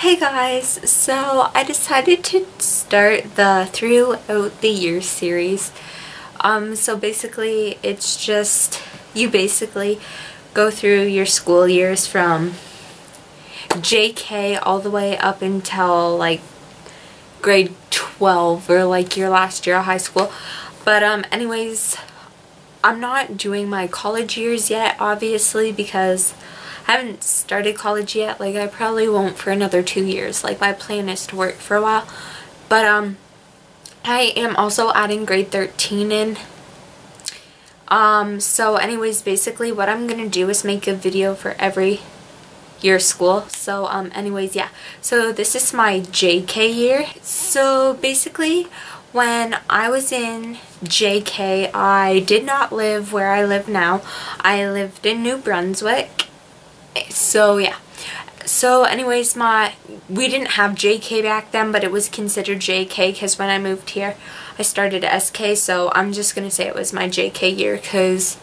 Hey guys, so I decided to start the Throughout the Year series. So basically it's just, you basically go through your school years from JK all the way up until like grade 12 or like your last year of high school. But anyways, I'm not doing my college years yet, obviously, because I haven't started college yet. Like, I probably won't for another 2 years. Like, my plan is to work for a while. But I am also adding grade 13 in. So anyways, basically what I'm gonna do is make a video for every year of school. So anyways, yeah. So this is my JK year. So basically, when I was in JK, I did not live where I live now. I lived in New Brunswick. So yeah. So anyways, we didn't have JK back then, but it was considered JK because when I moved here, I started SK. So I'm just gonna say it was my JK year because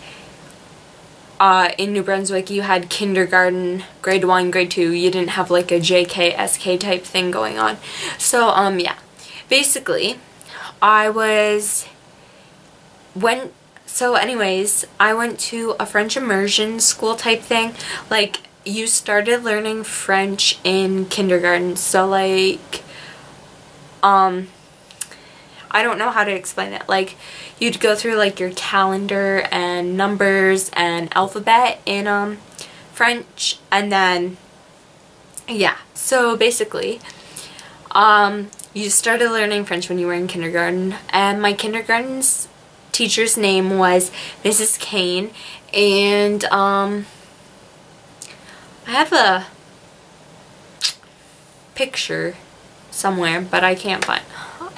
in New Brunswick you had kindergarten, grade 1, grade 2. You didn't have like a JK, SK type thing going on. So yeah. Basically, I went to a French immersion school type thing. Like, you started learning French in kindergarten. So like, I don't know how to explain it. Like, you'd go through like your calendar and numbers and alphabet in French, and then yeah. So basically, you started learning French when you were in kindergarten, and my kindergarten's teacher's name was Mrs. Kane, and I have a picture somewhere, but I can't find.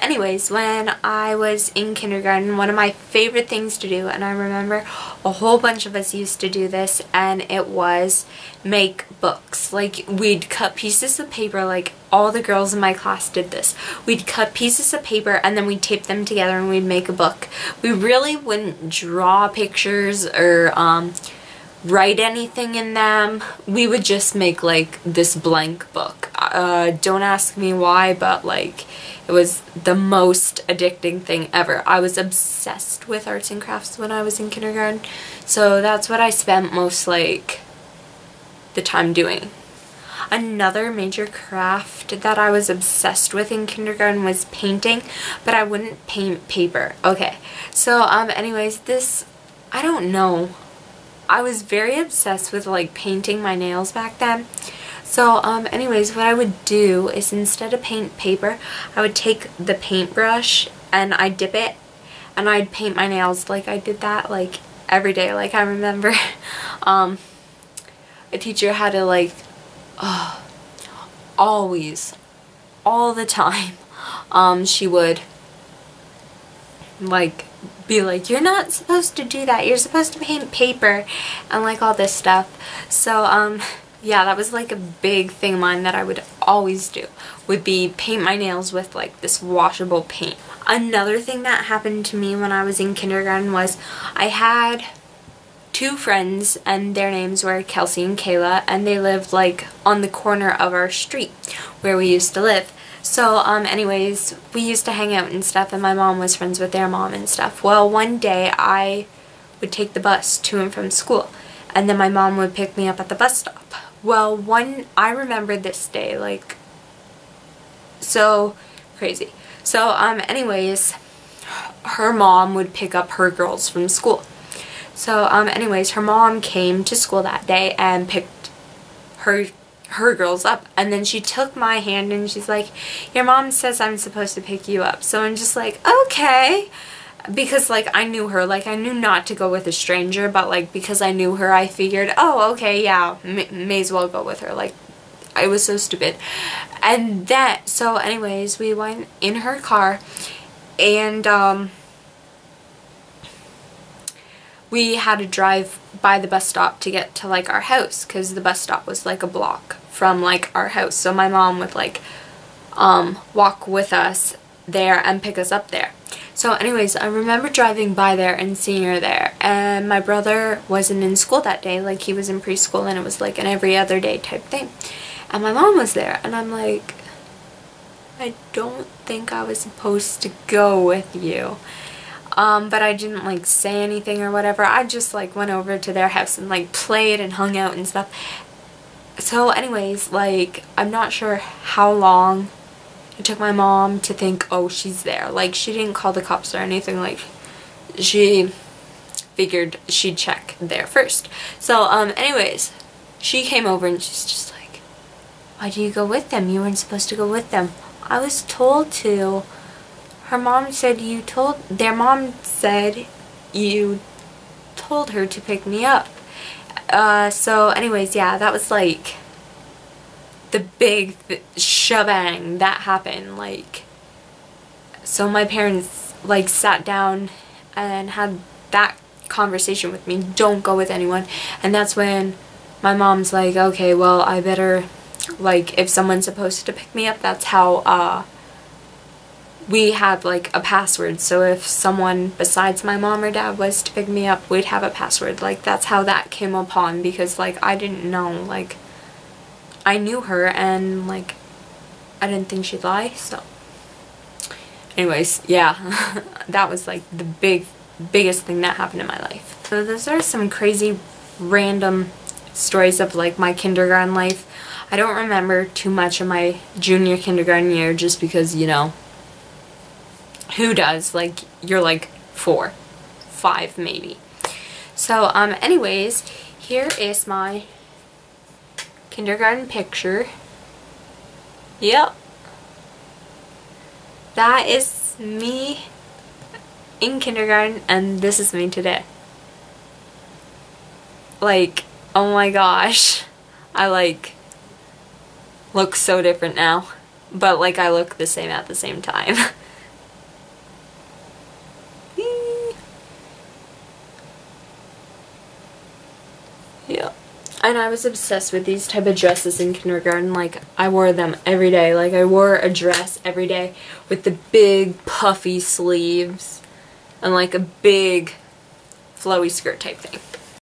Anyways, when I was in kindergarten, one of my favorite things to do, and I remember a whole bunch of us used to do this, and it was make books. Like, we'd cut pieces of paper, like all the girls in my class did this. We'd cut pieces of paper and then we'd tape them together and we'd make a book. We really wouldn't draw pictures or write anything in them. We would just make like this blank book. Don't ask me why, but like, it was the most addicting thing ever. I was obsessed with arts and crafts when I was in kindergarten, so that's what I spent most like the time doing. Another major craft that I was obsessed with in kindergarten was painting, but I wouldn't paint paper. Okay, so anyways, this, I don't know. I was very obsessed with like painting my nails back then. So anyways, what I would do is, instead of paint paper, I would take the paintbrush and I'd dip it and I'd paint my nails. Like, I did that like every day. Like, I remember a teacher had to like always, all the time, she would like be like, you're not supposed to do that, you're supposed to paint paper, and like all this stuff. So yeah, that was like a big thing of mine that I would always do, would be paint my nails with like this washable paint. Another thing that happened to me when I was in kindergarten was I had two friends, and their names were Kelsey and Kayla, and they lived like on the corner of our street where we used to live. So anyways, we used to hang out and stuff, and my mom was friends with their mom and stuff. Well, one day I would take the bus to and from school, and then my mom would pick me up at the bus stop. Well, I remember this day, like, so crazy. So anyways, her mom would pick up her girls from school. So anyways, her mom came to school that day and picked her girls up, and then she took my hand and she's like, your mom says I'm supposed to pick you up. So I'm just like, okay, because like I knew her, like I knew not to go with a stranger, but like because I knew her, I figured, oh okay, yeah, may as well go with her. Like, I was so stupid. And that, so anyways, we went in her car, and we had to drive by the bus stop to get to like our house, because the bus stop was like a block from like our house. So my mom would like walk with us there and pick us up there. So anyways, I remember driving by there and seeing her there, and my brother wasn't in school that day. Like, he was in preschool, and it was like an every other day type thing. and my mom was there, and I'm like, I don't think I was supposed to go with you. But I didn't like say anything or whatever. I just like went over to their house and like played and hung out and stuff. So anyways, like, I'm not sure how long it took my mom to think, oh, she's there. Like, she didn't call the cops or anything. Like, she figured she'd check there first. So anyways, she came over and she's just like, why do you go with them? You weren't supposed to go with them. I was told to. Her mom said their mom said you told her to pick me up. So anyways, yeah, that was like the big shebang that happened. Like, so my parents like sat down and had that conversation with me, don't go with anyone. And that's when my mom's like, okay, well, I better, like, if someone's supposed to pick me up, that's how we had like a password, so if someone besides my mom or dad was to pick me up, we'd have a password. Like, that's how that came upon, because like I didn't know, like, I knew her and like I didn't think she'd lie. So anyways, yeah, that was like the biggest thing that happened in my life. So those are some crazy random stories of like my kindergarten life. I don't remember too much of my junior kindergarten year, just because, you know, who does? Like, you're like 4, 5 maybe. So anyways, here is my kindergarten picture. Yep, that is me in kindergarten, and this is me today. Like, oh my gosh, I like look so different now, but like I look the same at the same time. Yeah. And I was obsessed with these type of dresses in kindergarten. Like, I wore them every day. Like, I wore a dress every day with the big puffy sleeves and like a big flowy skirt type thing.